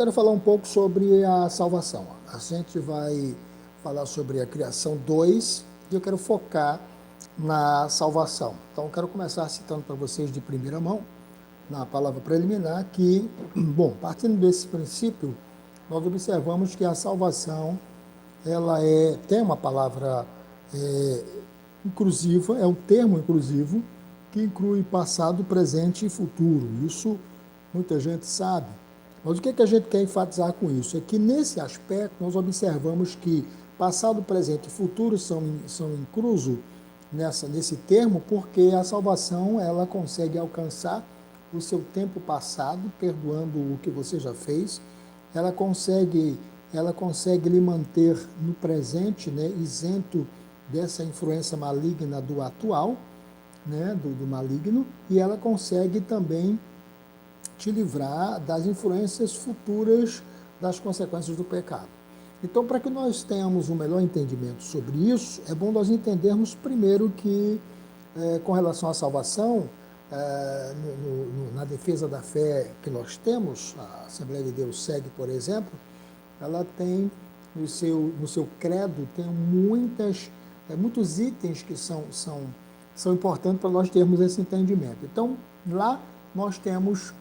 quero falar um pouco sobre a salvação. A gente vai falar sobre a criação 2 e eu quero focar na salvação. Então, eu quero começar citando para vocês de primeira mão, na palavra preliminar, que, bom, partindo desse princípio, nós observamos que a salvação, tem uma palavra inclusiva, é um termo inclusivo, que inclui passado, presente e futuro. Isso muita gente sabe. Mas o que a gente quer enfatizar com isso? É que nesse aspecto nós observamos que passado, presente e futuro são inclusos nesse termo, porque a salvação ela consegue alcançar o seu tempo passado, perdoando o que você já fez, ela consegue lhe manter no presente, né, isento dessa influência maligna do atual, né, do maligno, e ela consegue também te livrar das influências futuras das consequências do pecado. Então, para que nós tenhamos um melhor entendimento sobre isso, é bom nós entendermos primeiro que, com relação à salvação, na defesa da fé que nós temos, a Assembleia de Deus segue, por exemplo, ela tem no seu credo, tem muitos itens que são importantes para nós termos esse entendimento. Então, lá nós temos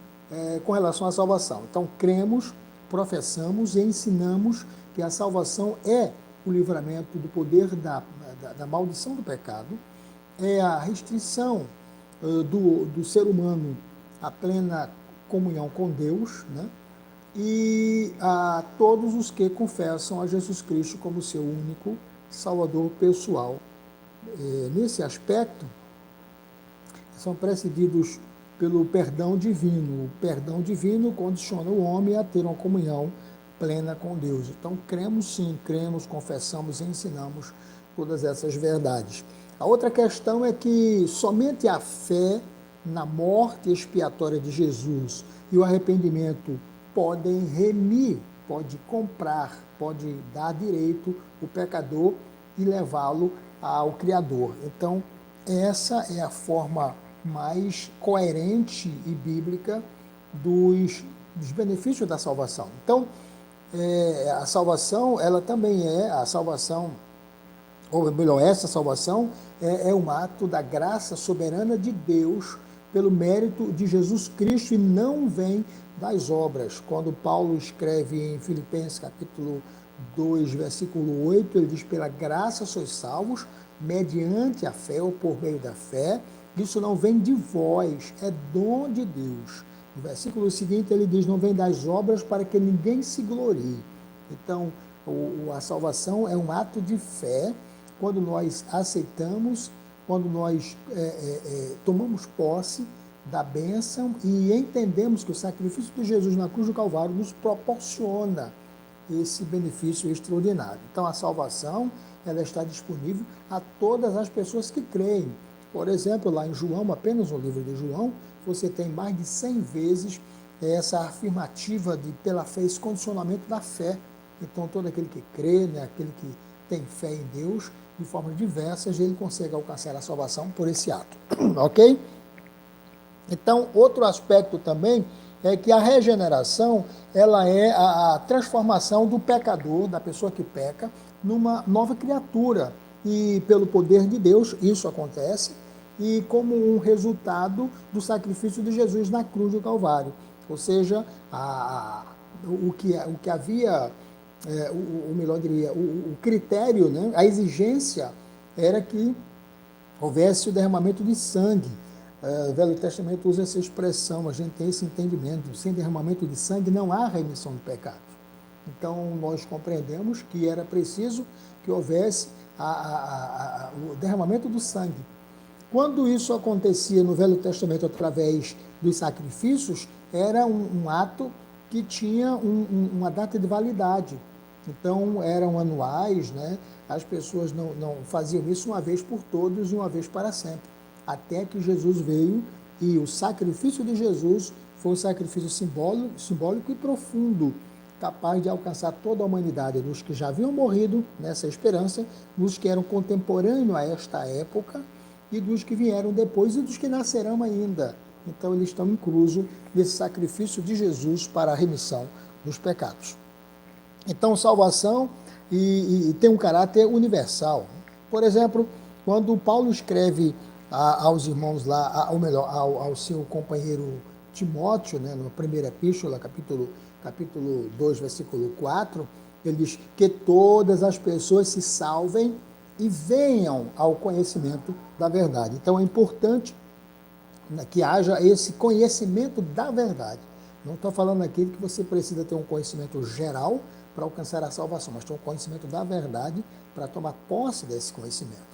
com relação à salvação. Então, cremos, professamos e ensinamos que a salvação é o livramento do poder da maldição do pecado, é a restrição do ser humano à plena comunhão com Deus, né? E a todos os que confessam a Jesus Cristo como seu único Salvador pessoal. Nesse aspecto, são precedidos pelo perdão divino. O perdão divino condiciona o homem a ter uma comunhão plena com Deus. Então, cremos sim, confessamos e ensinamos todas essas verdades. A outra questão é que somente a fé na morte expiatória de Jesus e o arrependimento podem remir, pode comprar, pode dar direito o pecador e levá-lo ao Criador. Então, essa é a forma mais coerente e bíblica dos benefícios da salvação. Então, a salvação, ela também a salvação, ou melhor, essa salvação é um ato da graça soberana de Deus pelo mérito de Jesus Cristo e não vem das obras. Quando Paulo escreve em Filipenses capítulo 2, versículo 8, ele diz: pela graça sois salvos, mediante a fé ou por meio da fé. Isso não vem de vós, é dom de Deus. No versículo seguinte ele diz: não vem das obras para que ninguém se glorie. Então, a salvação é um ato de fé, quando nós aceitamos, quando nós tomamos posse da bênção e entendemos que o sacrifício de Jesus na cruz do Calvário nos proporciona esse benefício extraordinário. Então, a salvação ela está disponível a todas as pessoas que creem. Por exemplo, lá em João, apenas no livro de João, você tem mais de 100 vezes essa afirmativa de pela fé, esse condicionamento da fé. Então, todo aquele que crê, né, aquele que tem fé em Deus, de formas diversas, ele consegue alcançar a salvação por esse ato. Ok? Então, outro aspecto também é que a regeneração, ela é a transformação do pecador, da pessoa que peca, numa nova criatura. E pelo poder de Deus, isso acontece, e como um resultado do sacrifício de Jesus na cruz do Calvário. Ou seja, o que havia, ou melhor diria, o critério, né, a exigência era que houvesse o derramamento de sangue. O Velho Testamento usa essa expressão, a gente tem esse entendimento: sem derramamento de sangue não há remissão de pecados. Então, nós compreendemos que era preciso que houvesse o derramamento do sangue. Quando isso acontecia no Velho Testamento através dos sacrifícios, era um ato que tinha uma data de validade. Então, eram anuais, né? As pessoas não faziam isso uma vez por todos e uma vez para sempre. Até que Jesus veio e o sacrifício de Jesus foi um sacrifício simbólico e profundo, capaz de alcançar toda a humanidade, dos que já haviam morrido nessa esperança, dos que eram contemporâneos a esta época e dos que vieram depois e dos que nascerão ainda. Então, eles estão inclusos nesse sacrifício de Jesus para a remissão dos pecados. Então, salvação e tem um caráter universal. Por exemplo, quando Paulo escreve aos irmãos lá, ou melhor, ao seu companheiro Timóteo, né, na primeira epístola, capítulo 2, versículo 4, ele diz que todas as pessoas se salvem e venham ao conhecimento da verdade. Então é importante que haja esse conhecimento da verdade. Não estou falando aqui que você precisa ter um conhecimento geral para alcançar a salvação, mas ter um conhecimento da verdade para tomar posse desse conhecimento.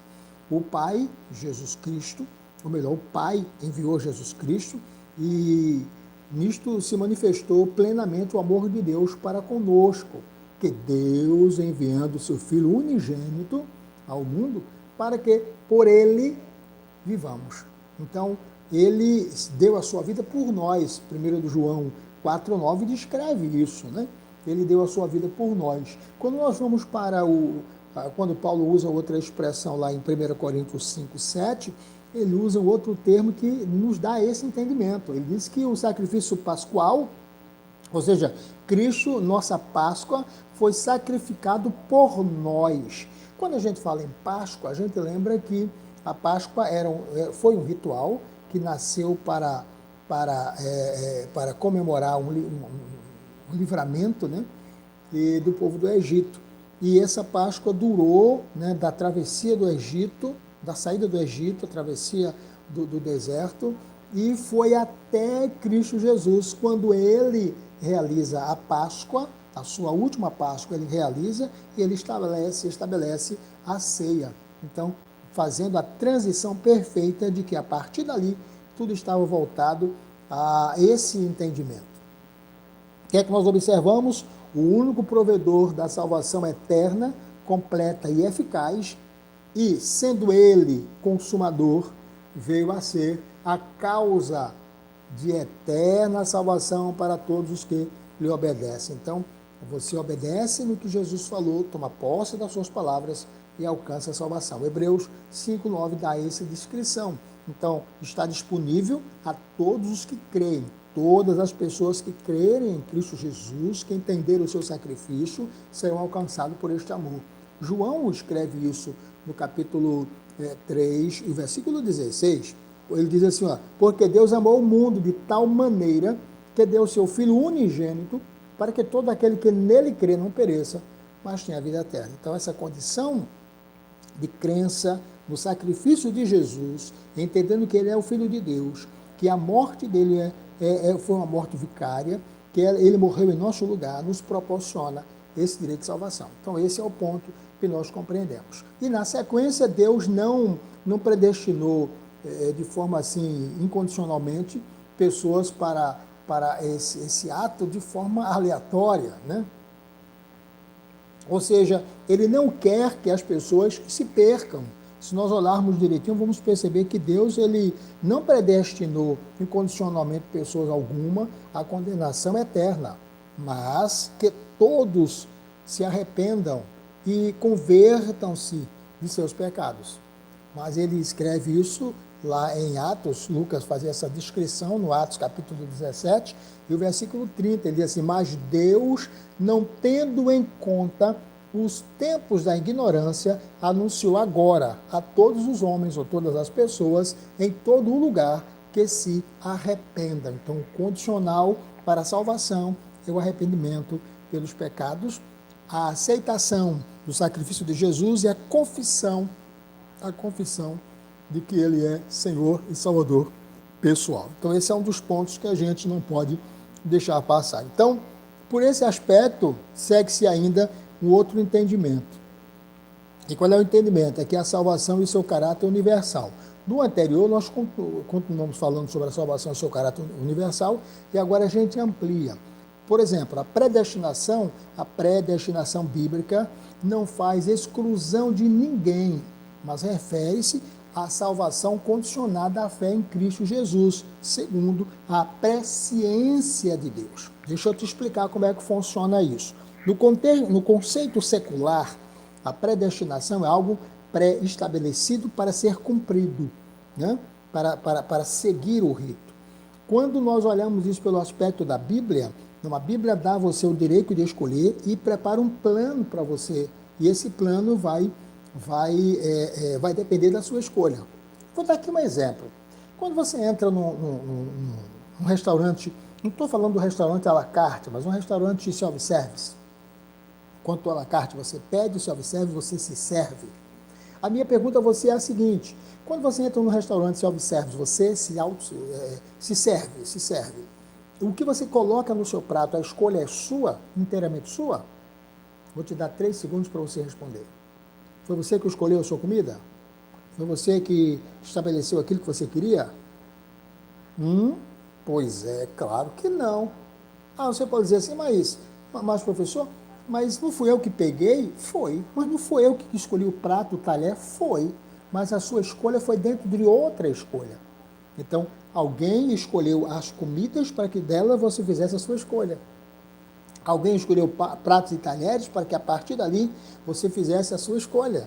O Pai, Jesus Cristo, ou melhor, o Pai enviou Jesus Cristo e nisto se manifestou plenamente o amor de Deus para conosco, que Deus enviando o seu Filho unigênito ao mundo para que por ele vivamos. Então, ele deu a sua vida por nós. 1 João 4,9 descreve isso, né? Ele deu a sua vida por nós. Quando nós vamos para quando Paulo usa outra expressão lá em 1 Coríntios 5,7, ele usa um outro termo que nos dá esse entendimento. Ele diz que o sacrifício pascual, ou seja, Cristo, nossa Páscoa, foi sacrificado por nós. Quando a gente fala em Páscoa, a gente lembra que a Páscoa foi um ritual que nasceu para comemorar um livramento, né, do povo do Egito. E essa Páscoa durou, né, da travessia do Egito, da saída do Egito, a travessia do deserto, e foi até Cristo Jesus, quando ele realiza a Páscoa, a sua última Páscoa ele realiza, e ele estabelece a ceia. Então, fazendo a transição perfeita de que a partir dali tudo estava voltado a esse entendimento. O que é que nós observamos? O único provedor da salvação eterna, completa e eficaz, e sendo ele consumador, veio a ser a causa de eterna salvação para todos os que lhe obedecem. Então, você obedece no que Jesus falou, toma posse das suas palavras e alcança a salvação. Hebreus 5,9 dá essa descrição. Então, está disponível a todos os que creem. Todas as pessoas que crerem em Cristo Jesus, que entenderam o seu sacrifício, serão alcançados por este amor. João escreve isso no capítulo 3, e versículo 16. Ele diz assim, porque Deus amou o mundo de tal maneira que deu o seu Filho unigênito para que todo aquele que nele crê não pereça, mas tenha a vida eterna. Então, essa condição de crença no sacrifício de Jesus, entendendo que ele é o Filho de Deus, que a morte dele foi uma morte vicária, que ele morreu em nosso lugar, nos proporciona esse direito de salvação. Então, esse é o ponto que nós compreendemos. E, na sequência, Deus não predestinou de forma assim, incondicionalmente, pessoas para esse ato de forma aleatória, né? Ou seja, ele não quer que as pessoas se percam. Se nós olharmos direitinho, vamos perceber que Deus ele não predestinou incondicionalmente pessoas alguma à condenação eterna, mas que todos se arrependam e convertam-se de seus pecados. Mas ele escreve isso lá em Atos, Lucas fazia essa descrição no Atos capítulo 17, e o versículo 30, ele diz assim, mas Deus, não tendo em conta os tempos da ignorância, anunciou agora a todos os homens ou todas as pessoas em todo o lugar que se arrependam. Então, o condicional para a salvação é o arrependimento pelos pecados, a aceitação do sacrifício de Jesus e a confissão de que ele é Senhor e Salvador pessoal. Então, esse é um dos pontos que a gente não pode deixar passar. Então, por esse aspecto, segue-se ainda um outro entendimento. E qual é o entendimento? É que a salvação e seu caráter universal. No anterior, nós continuamos falando sobre a salvação e seu caráter universal, e agora a gente amplia. Por exemplo, a predestinação bíblica não faz exclusão de ninguém, mas refere-se à salvação condicionada à fé em Cristo Jesus, segundo a presciência de Deus. Deixa eu te explicar como é que funciona isso. No conceito secular, a predestinação é algo pré-estabelecido para ser cumprido, né? para seguir o rito. Quando nós olhamos isso pelo aspecto da Bíblia, Então, a Bíblia dá a você o direito de escolher e prepara um plano para você. E esse plano vai depender da sua escolha. Vou dar aqui um exemplo. Quando você entra num restaurante, não estou falando do restaurante à la carte, mas um restaurante self-service. Quanto à la carte, você pede o self-service, você se serve. A minha pergunta a você é a seguinte: quando você entra num restaurante self-service, você se serve. O que você coloca no seu prato, a escolha é sua, inteiramente sua? Vou te dar 3 segundos para você responder. Foi você que escolheu a sua comida? Foi você que estabeleceu aquilo que você queria? Pois é, claro que não. Ah, você pode dizer assim, mas professor, mas não fui eu que peguei? Foi. Mas não foi eu que escolhi o prato, o talher? Foi. Mas a sua escolha foi dentro de outra escolha. Então, alguém escolheu as comidas para que dela você fizesse a sua escolha. Alguém escolheu pratos e talheres para que a partir dali você fizesse a sua escolha,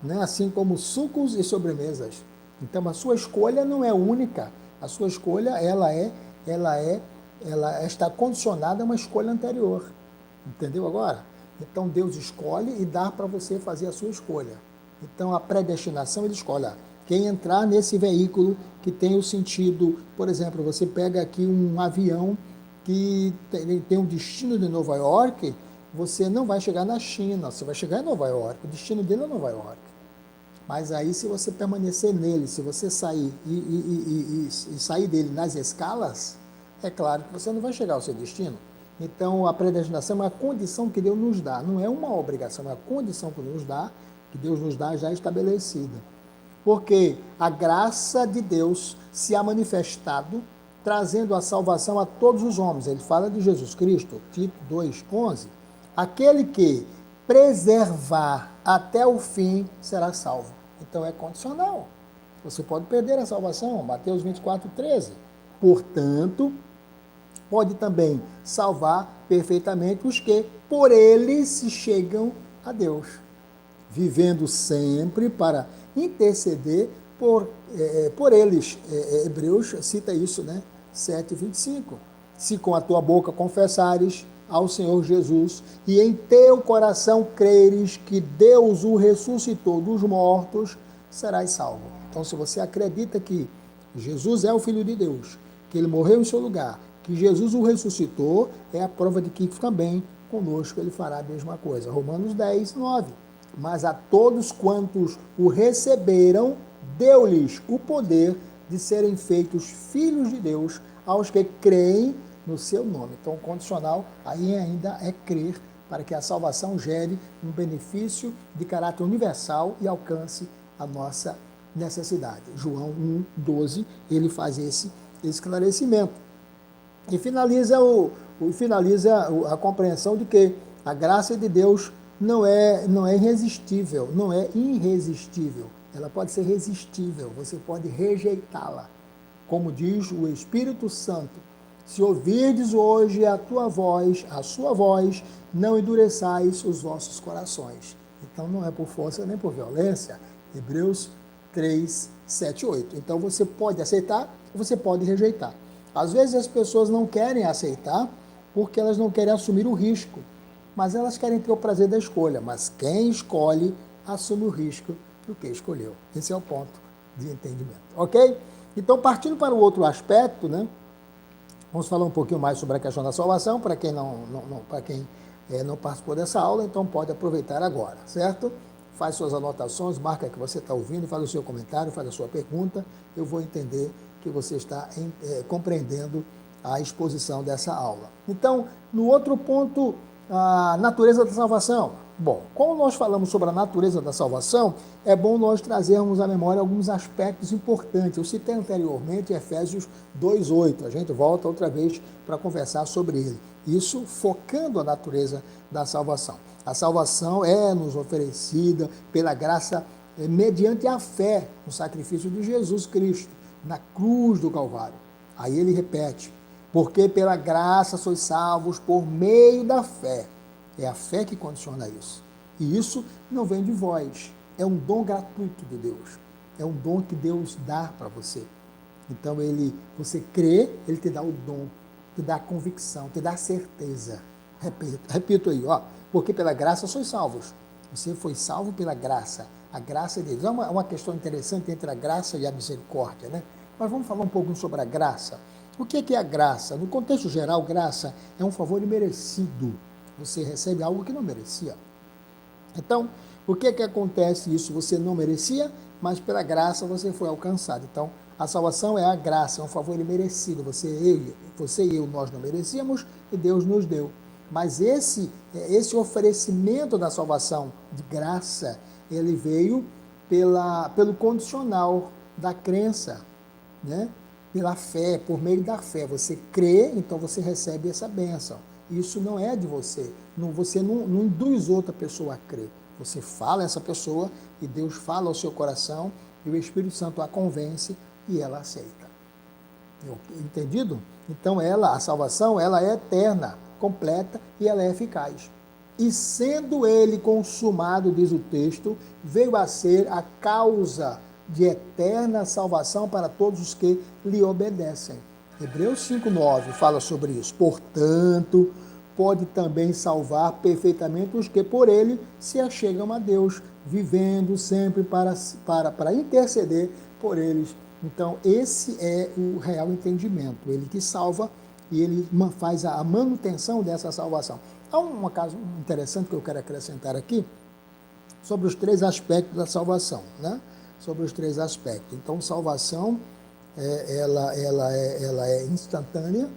né? Assim como sucos e sobremesas. Então a sua escolha não é única. A sua escolha ela está condicionada a uma escolha anterior. Entendeu agora? Então Deus escolhe e dá para você fazer a sua escolha. Então a predestinação ele escolhe. Quem entrar nesse veículo que tem o sentido, por exemplo, você pega aqui um avião que tem um destino de Nova York, você não vai chegar na China, você vai chegar em Nova York, o destino dele é Nova York. Mas aí se você permanecer nele, se você sair e sair dele nas escalas, é claro que você não vai chegar ao seu destino. Então a predestinação é uma condição que Deus nos dá, não é uma obrigação, é uma condição que Deus nos dá já estabelecida. Porque a graça de Deus se há manifestado trazendo a salvação a todos os homens. Ele fala de Jesus Cristo, Tito 2:11. Aquele que preservar até o fim será salvo. Então é condicional. Você pode perder a salvação, Mateus 24:13. Portanto, pode também salvar perfeitamente os que por ele se chegam a Deus, vivendo sempre para interceder por eles. Hebreus cita isso, né? 7:25. Se com a tua boca confessares ao Senhor Jesus e em teu coração creres que Deus o ressuscitou dos mortos, serás salvo. Então, se você acredita que Jesus é o Filho de Deus, que ele morreu em seu lugar, que Jesus o ressuscitou, é a prova de que também conosco ele fará a mesma coisa. Romanos 10:9. Mas a todos quantos o receberam, deu-lhes o poder de serem feitos filhos de Deus, aos que creem no seu nome. Então, o condicional aí ainda é crer para que a salvação gere um benefício de caráter universal e alcance a nossa necessidade. João 1:12, ele faz esse esclarecimento. E finaliza a compreensão de que a graça de Deus não é irresistível, não é irresistível. Ela pode ser resistível, você pode rejeitá-la. Como diz o Espírito Santo, se ouvirdes hoje a sua voz, não endureçais os vossos corações. Então não é por força nem por violência. Hebreus 3, 7, 8. Então você pode aceitar ou você pode rejeitar. Às vezes as pessoas não querem aceitar porque elas não querem assumir o risco, mas elas querem ter o prazer da escolha. Mas quem escolhe assume o risco do que escolheu. Esse é o ponto de entendimento, ok? Então, partindo para o outro aspecto, né? Vamos falar um pouquinho mais sobre a questão da salvação, para quem não participou dessa aula, então pode aproveitar agora, certo? Faz suas anotações, marca que você está ouvindo, faz o seu comentário, faz a sua pergunta, eu vou entender que você está compreendendo a exposição dessa aula. Então, no outro ponto, a natureza da salvação. Bom, como nós falamos sobre a natureza da salvação, é bom nós trazermos à memória alguns aspectos importantes. Eu citei anteriormente Efésios 2:8. A gente volta outra vez para conversar sobre ele. Isso focando a natureza da salvação. A salvação é nos oferecida pela graça mediante a fé no sacrifício de Jesus Cristo, na cruz do Calvário. Aí ele repete, porque pela graça sois salvos por meio da fé. É a fé que condiciona isso. E isso não vem de vós. É um dom gratuito de Deus. É um dom que Deus dá para você. Então, você crê, ele te dá o dom te dá convicção, te dá certeza. Repito aí, ó, porque pela graça sois salvos. Você foi salvo pela graça. A graça de Deus. É uma questão interessante entre a graça e a misericórdia, né? Mas vamos falar um pouco sobre a graça. O que é a graça? No contexto geral, graça é um favor imerecido. Você recebe algo que não merecia. Então, o que acontece isso? Você não merecia, mas pela graça você foi alcançado. Então, a salvação é a graça, é um favor imerecido. Você e eu, nós não merecíamos e Deus nos deu. Mas esse oferecimento da salvação de graça, ele veio pelo condicional da crença, né? Pela fé, por meio da fé. Você crê, então você recebe essa bênção. Isso não é de você. Você não induz outra pessoa a crer. Você fala a essa pessoa e Deus fala ao seu coração e o Espírito Santo a convence e ela aceita. Entendido? Então a salvação, ela é eterna, completa e ela é eficaz. E sendo ele consumado, diz o texto, veio a ser a causa de eterna salvação para todos os que lhe obedecem. Hebreus 5,9 fala sobre isso. Portanto, pode também salvar perfeitamente os que por ele se achegam a Deus, vivendo sempre para interceder por eles. Então, esse é o real entendimento. Ele que salva e ele faz a manutenção dessa salvação. Há um caso interessante que eu quero acrescentar aqui sobre os 3 aspectos da salvação, né? Sobre os 3 aspectos. Então, salvação, ela é instantânea.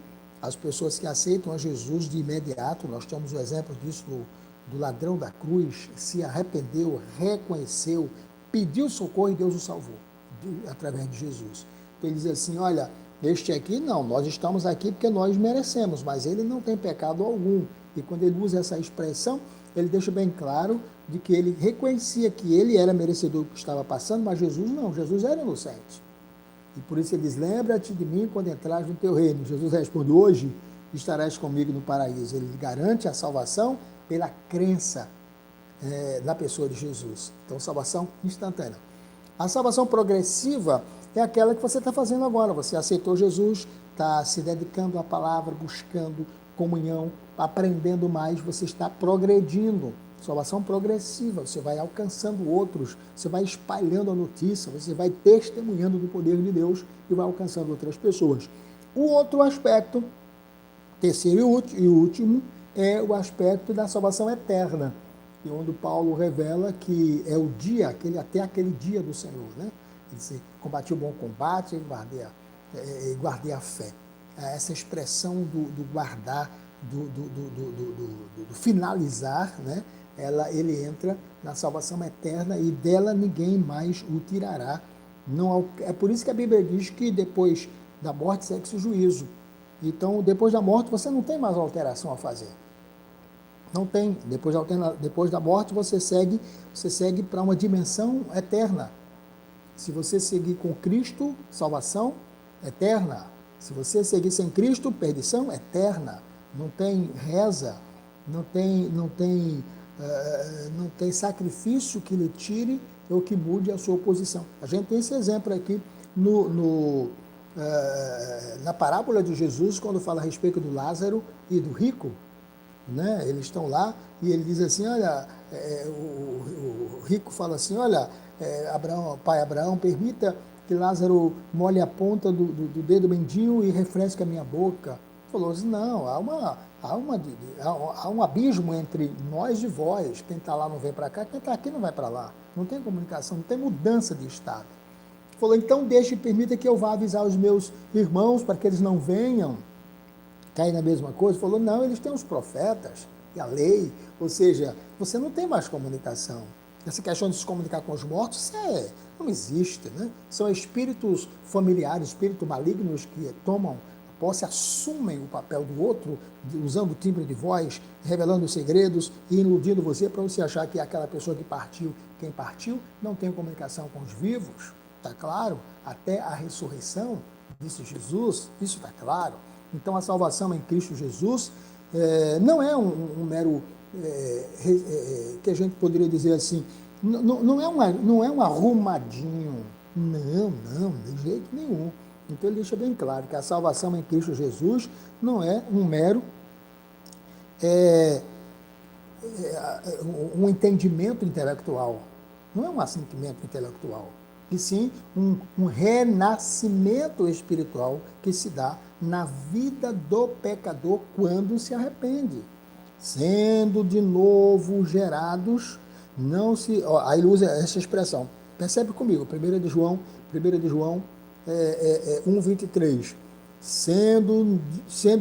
As pessoas que aceitam a Jesus de imediato, nós temos o exemplo disso do ladrão da cruz, se arrependeu, reconheceu, pediu socorro e Deus o salvou, através de Jesus. Então ele diz assim, olha, este aqui não, nós estamos aqui porque nós merecemos, mas ele não tem pecado algum. E quando ele usa essa expressão, ele deixa bem claro de que ele reconhecia que ele era merecedor do que estava passando, mas Jesus não, Jesus era inocente. E por isso ele diz, lembra-te de mim quando entrares no teu reino. Jesus responde, hoje estarás comigo no paraíso. Ele garante a salvação pela crença na pessoa de Jesus. Então, salvação instantânea. A salvação progressiva é aquela que você está fazendo agora. Você aceitou Jesus, está se dedicando à palavra, buscando comunhão, aprendendo mais, você está progredindo. Salvação progressiva, você vai alcançando outros, você vai espalhando a notícia, você vai testemunhando do poder de Deus e vai alcançando outras pessoas. O outro aspecto, terceiro e último, é o aspecto da salvação eterna, e onde Paulo revela que é o dia, até aquele dia do Senhor, né? Ele diz, combati o bom combate e guardei a fé. Essa expressão do guardar, do finalizar, né? Ele entra na salvação eterna e dela ninguém mais o tirará. Não, é por isso que a Bíblia diz que depois da morte segue-se o juízo. Então, depois da morte, você não tem mais alteração a fazer. Não tem. Depois da morte, você segue para uma dimensão eterna. Se você seguir com Cristo, salvação eterna. Se você seguir sem Cristo, perdição eterna. Não tem reza, não tem sacrifício que lhe tire ou que mude a sua posição. A gente tem esse exemplo aqui na parábola de Jesus, quando fala a respeito do Lázaro e do rico, né? Eles estão lá e ele diz assim, olha, o rico fala assim, olha, pai Abraão, permita que Lázaro molhe a ponta do dedo mendinho e refresque a minha boca. Falou assim, não, há um abismo entre nós e vós. Quem está lá não vem para cá, quem está aqui não vai para lá. Não tem comunicação, não tem mudança de estado. Falou, então permita que eu vá avisar os meus irmãos para que eles não venham cair na mesma coisa. Falou, não, eles têm os profetas e a lei. Ou seja, você não tem mais comunicação. Essa questão de se comunicar com os mortos, não existe, né? São espíritos familiares, espíritos malignos que tomam posse, assumem o papel do outro, usando o timbre de voz, revelando os segredos e iludindo você para você achar que aquela pessoa que partiu, quem partiu, não tem comunicação com os vivos, está claro? Até a ressurreição, disse Jesus, isso está claro. Então a salvação em Cristo Jesus não é um mero, que a gente poderia dizer assim, não é um arrumadinho, não, de jeito nenhum. Então ele deixa bem claro que a salvação em Cristo Jesus não é um mero um entendimento intelectual, não é um assentimento intelectual, e sim um renascimento espiritual que se dá na vida do pecador quando se arrepende. Sendo de novo gerados, não se. Ó, aí ele usa essa expressão. Percebe comigo, 1 de João 1,23. Sendo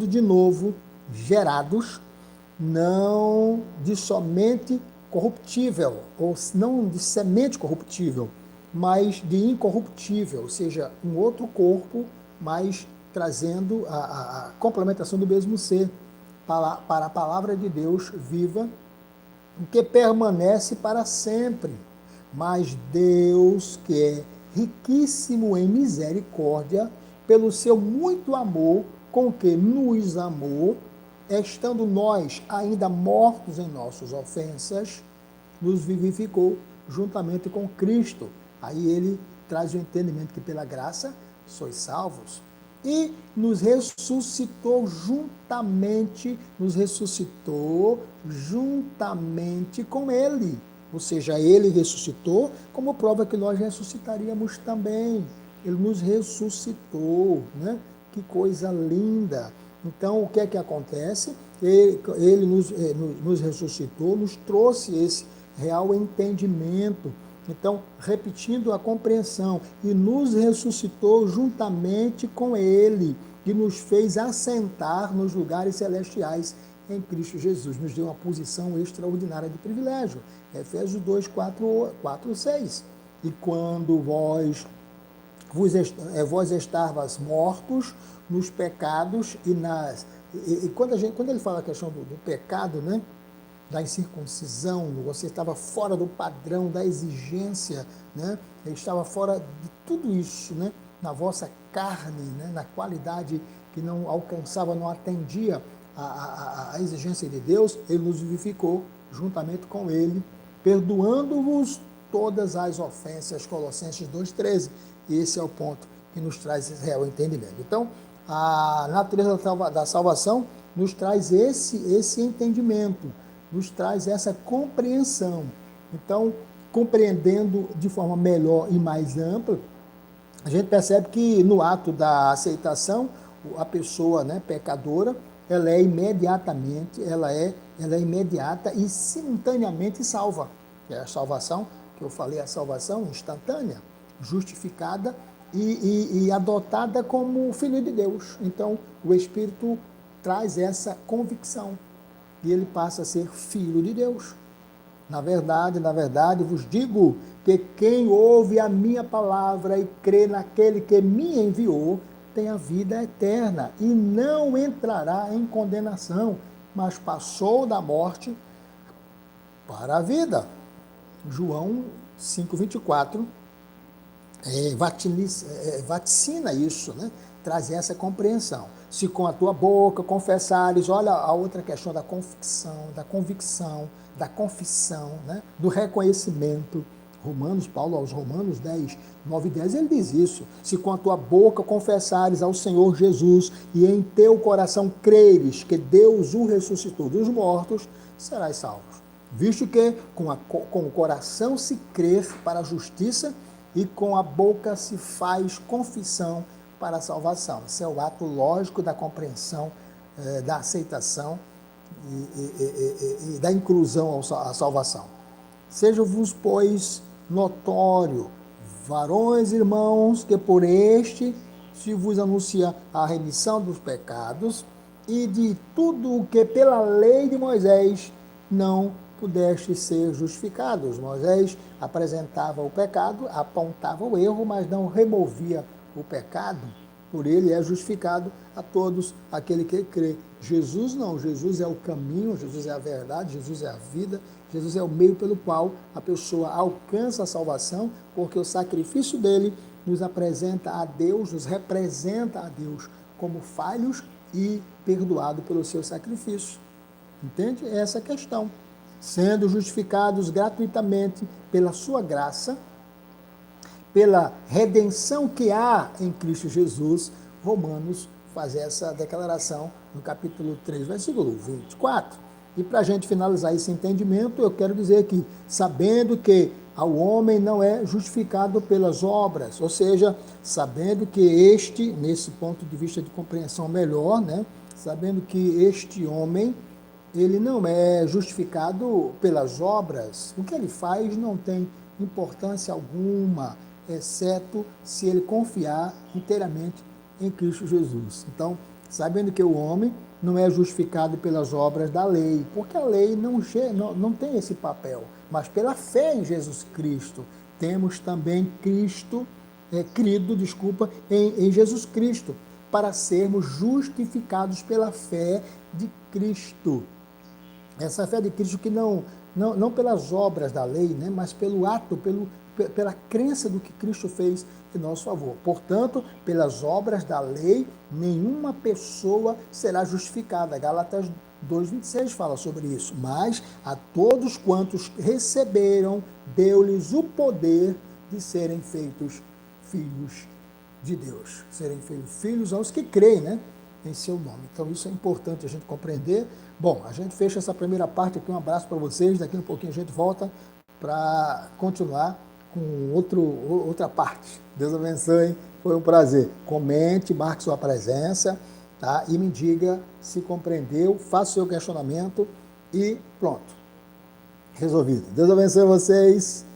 de novo gerados, não de somente corruptível, ou não de semente corruptível, mas de incorruptível, ou seja, um outro corpo, mas trazendo a complementação do mesmo ser, para a palavra de Deus viva, que permanece para sempre. Mas Deus, que é riquíssimo em misericórdia, pelo seu muito amor com que nos amou, estando nós ainda mortos em nossas ofensas, nos vivificou juntamente com Cristo. Aí ele traz o entendimento que pela graça sois salvos. E nos ressuscitou juntamente com ele. Ou seja, ele ressuscitou, como prova que nós ressuscitaríamos também. Ele nos ressuscitou, né? Que coisa linda! Então, o que é que acontece? Ele nos ressuscitou, nos trouxe esse real entendimento. Então, repetindo a compreensão, e nos ressuscitou juntamente com ele, e nos fez assentar nos lugares celestiais em Cristo Jesus. Nos deu uma posição extraordinária de privilégio. Efésios 2, 4, 6. E quando vós estavas mortos nos pecados e quando ele fala a questão do pecado, né, da incircuncisão, você estava fora do padrão, da exigência, né, estava fora de tudo isso, né, na vossa carne, né, na qualidade que não alcançava, não atendia a exigência de Deus, ele nos vivificou juntamente com ele, perdoando-vos todas as ofensas, Colossenses 2,13. Esse é o ponto que nos traz esse real entendimento. Então, a natureza da salvação nos traz esse entendimento, nos traz essa compreensão. Então, compreendendo de forma melhor e mais ampla, a gente percebe que no ato da aceitação, a pessoa, né, pecadora, ela é imediata e simultaneamente salva. É a salvação, que eu falei, a salvação instantânea, justificada e adotada como filho de Deus. Então, o Espírito traz essa convicção e ele passa a ser filho de Deus. Na verdade, vos digo que quem ouve a minha palavra e crê naquele que me enviou, tem a vida eterna e não entrará em condenação, mas passou da morte para a vida. João 5,24 vaticina isso, né? Traz essa compreensão. Se com a tua boca confessares, olha a outra questão da convicção, da confissão, né? Do reconhecimento. Paulo aos Romanos 10, 9 e 10, ele diz isso. Se com a tua boca confessares ao Senhor Jesus e em teu coração creres que Deus o ressuscitou dos mortos, serás salvo. Visto que com o coração se crê para a justiça e com a boca se faz confissão para a salvação. Esse é o ato lógico da compreensão, da aceitação e da inclusão à salvação. Seja-vos, pois, notório, varões e irmãos, que por este se vos anuncia a remissão dos pecados e de tudo o que pela lei de Moisés não pudeste ser justificados. Moisés apresentava o pecado, apontava o erro, mas não removia o pecado. Por ele é justificado a todos aquele que crê. Jesus não, Jesus é o caminho, Jesus é a verdade, Jesus é a vida, Jesus é o meio pelo qual a pessoa alcança a salvação, porque o sacrifício dele nos apresenta a Deus, nos representa a Deus como falhos e perdoado pelo seu sacrifício. Entende? É essa a questão. Sendo justificados gratuitamente pela sua graça, pela redenção que há em Cristo Jesus, Romanos faz essa declaração no capítulo 3, versículo 24. E para a gente finalizar esse entendimento, eu quero dizer que, sabendo que ao homem não é justificado pelas obras, ou seja, sabendo que este, nesse ponto de vista de compreensão melhor, né, sabendo que este homem, ele não é justificado pelas obras, o que ele faz não tem importância alguma, exceto se ele confiar inteiramente em Cristo Jesus. Então, sabendo que o homem não é justificado pelas obras da lei, porque a lei não tem esse papel, mas pela fé em Jesus Cristo. Temos também crido em Jesus Cristo, para sermos justificados pela fé de Cristo. Essa fé de Cristo que não pelas obras da lei, né, mas pelo ato, pela crença do que Cristo fez em nosso favor. Portanto, pelas obras da lei, nenhuma pessoa será justificada. Gálatas 2,26 fala sobre isso. Mas a todos quantos receberam, deu-lhes o poder de serem feitos filhos de Deus. Serem feitos filhos aos que creem, né, em seu nome. Então isso é importante a gente compreender. Bom, a gente fecha essa primeira parte aqui. Um abraço para vocês. Daqui a pouquinho a gente volta para continuar com outra parte. Deus abençoe. Foi um prazer. Comente, marque sua presença, tá? E me diga se compreendeu, faça o seu questionamento e pronto. Resolvido. Deus abençoe vocês.